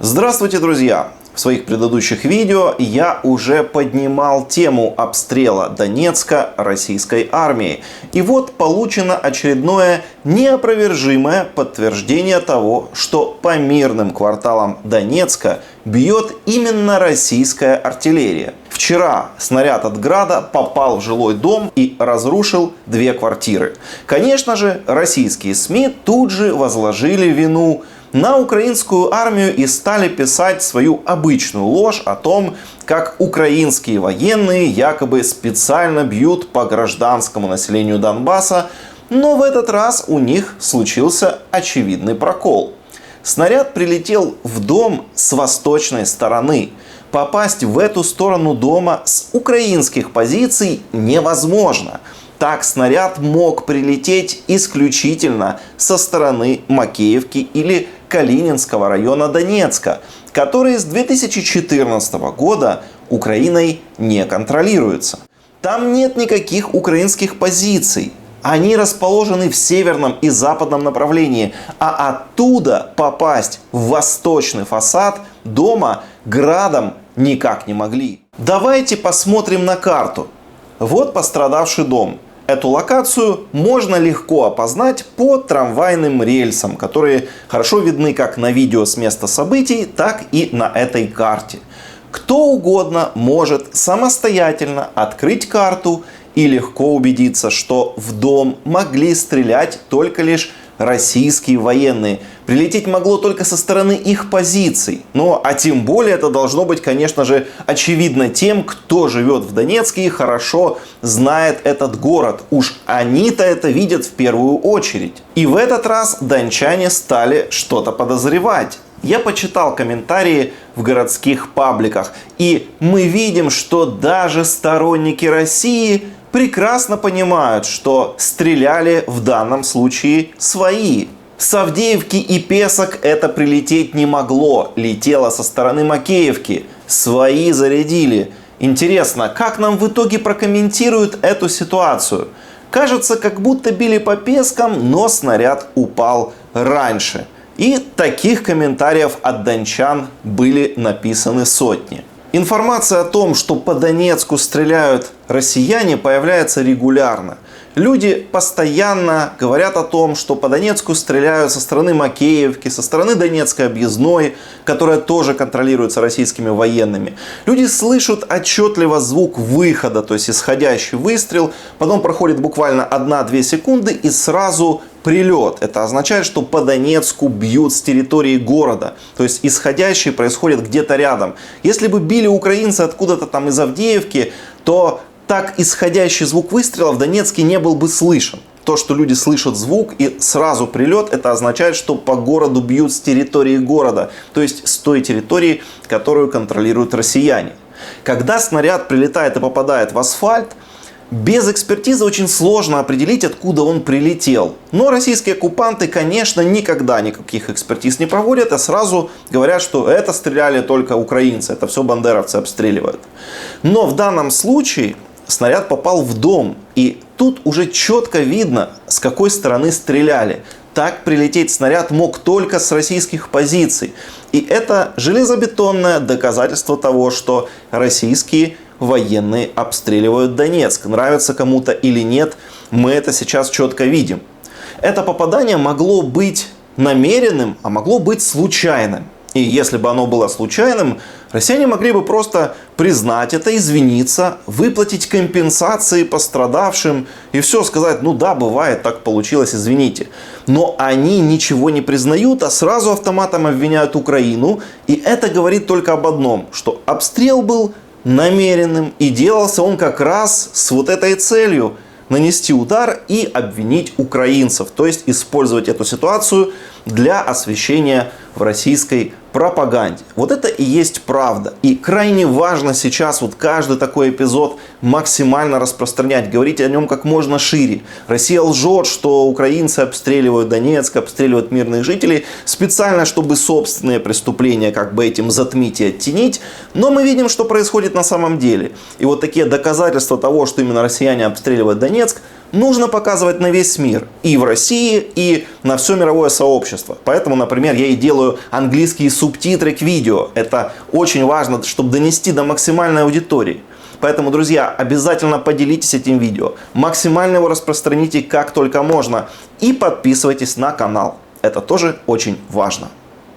Здравствуйте, друзья! В своих предыдущих видео я уже поднимал тему обстрела Донецка российской армией. И вот получено очередное неопровержимое подтверждение того, что по мирным кварталам Донецка бьет именно российская артиллерия. Вчера снаряд от Града попал в жилой дом и разрушил 2 квартиры. Конечно же, российские СМИ тут же возложили вину на украинскую армию и стали писать свою обычную ложь о том, как украинские военные якобы специально бьют по гражданскому населению Донбасса, но в этот раз у них случился очевидный прокол. Снаряд прилетел в дом с восточной стороны. Попасть в эту сторону дома с украинских позиций невозможно. Так снаряд мог прилететь исключительно со стороны Макеевки или Калининского района Донецка, которые с 2014 года Украиной не контролируются. Там нет никаких украинских позиций. Они расположены в северном и западном направлении, а оттуда попасть в восточный фасад дома градом никак не могли. Давайте посмотрим на карту. Вот пострадавший дом. Эту локацию можно легко опознать по трамвайным рельсам, которые хорошо видны как на видео с места событий, так и на этой карте. Кто угодно может самостоятельно открыть карту и легко убедиться, что в дом могли стрелять только лишь российские военные. Прилететь могло только со стороны их позиций. А тем более это должно быть, конечно же, очевидно тем, кто живет в Донецке и хорошо знает этот город. Уж они-то это видят в первую очередь. И в этот раз дончане стали что-то подозревать. Я почитал комментарии в городских пабликах, и мы видим, что даже сторонники России прекрасно понимают, что стреляли в данном случае свои. С Авдеевки и Песок это прилететь не могло, летело со стороны Макеевки. Свои зарядили. Интересно, как нам в итоге прокомментируют эту ситуацию? Кажется, как будто били по Пескам, но снаряд упал раньше. И таких комментариев от дончан были написаны сотни. Информация о том, что по Донецку стреляют россияне, появляется регулярно. Люди постоянно говорят о том, что по Донецку стреляют со стороны Макеевки, со стороны Донецкой объездной, которая тоже контролируется российскими военными. Люди слышат отчетливо звук выхода, то есть исходящий выстрел, потом проходит буквально 1-2 секунды и сразу прилет. Это означает, что по Донецку бьют с территории города. То есть исходящий происходит где-то рядом. Если бы били украинцы откуда-то там из Авдеевки, то так исходящий звук выстрела в Донецке не был бы слышен. То, что люди слышат звук и сразу прилет, это означает, что по городу бьют с территории города. То есть с той территории, которую контролируют россияне. Когда снаряд прилетает и попадает в асфальт, без экспертизы очень сложно определить, откуда он прилетел. Но российские оккупанты, конечно, никогда никаких экспертиз не проводят, а сразу говорят, что это стреляли только украинцы, это все бандеровцы обстреливают. Но в данном случае снаряд попал в дом, и тут уже четко видно, с какой стороны стреляли. Так прилететь снаряд мог только с российских позиций. И это железобетонное доказательство того, что российские военные обстреливают Донецк. Нравится кому-то или нет, мы это сейчас четко видим. Это попадание могло быть намеренным, а могло быть случайным. И если бы оно было случайным, россияне могли бы просто признать это, извиниться, выплатить компенсации пострадавшим и все сказать: ну да, бывает, так получилось, извините. Но они ничего не признают, а сразу автоматом обвиняют Украину. И это говорит только об одном, что обстрел был намеренным и делался он как раз с вот этой целью: нанести удар и обвинить украинцев, то есть использовать эту ситуацию для освещения в российской пропаганде. Вот это и есть правда. И крайне важно сейчас вот каждый такой эпизод максимально распространять, говорить о нем как можно шире. Россия лжет, что украинцы обстреливают Донецк, обстреливают мирных жителей, специально, чтобы собственные преступления как бы этим затмить и оттенить. Но мы видим, что происходит на самом деле. И вот такие доказательства того, что именно россияне обстреливают Донецк, нужно показывать на весь мир. И в России, и на все мировое сообщество. Поэтому, например, я и делаю английские субтитры к видео. Это очень важно, чтобы донести до максимальной аудитории. Поэтому, друзья, обязательно поделитесь этим видео. Максимально его распространите как только можно. И подписывайтесь на канал. Это тоже очень важно.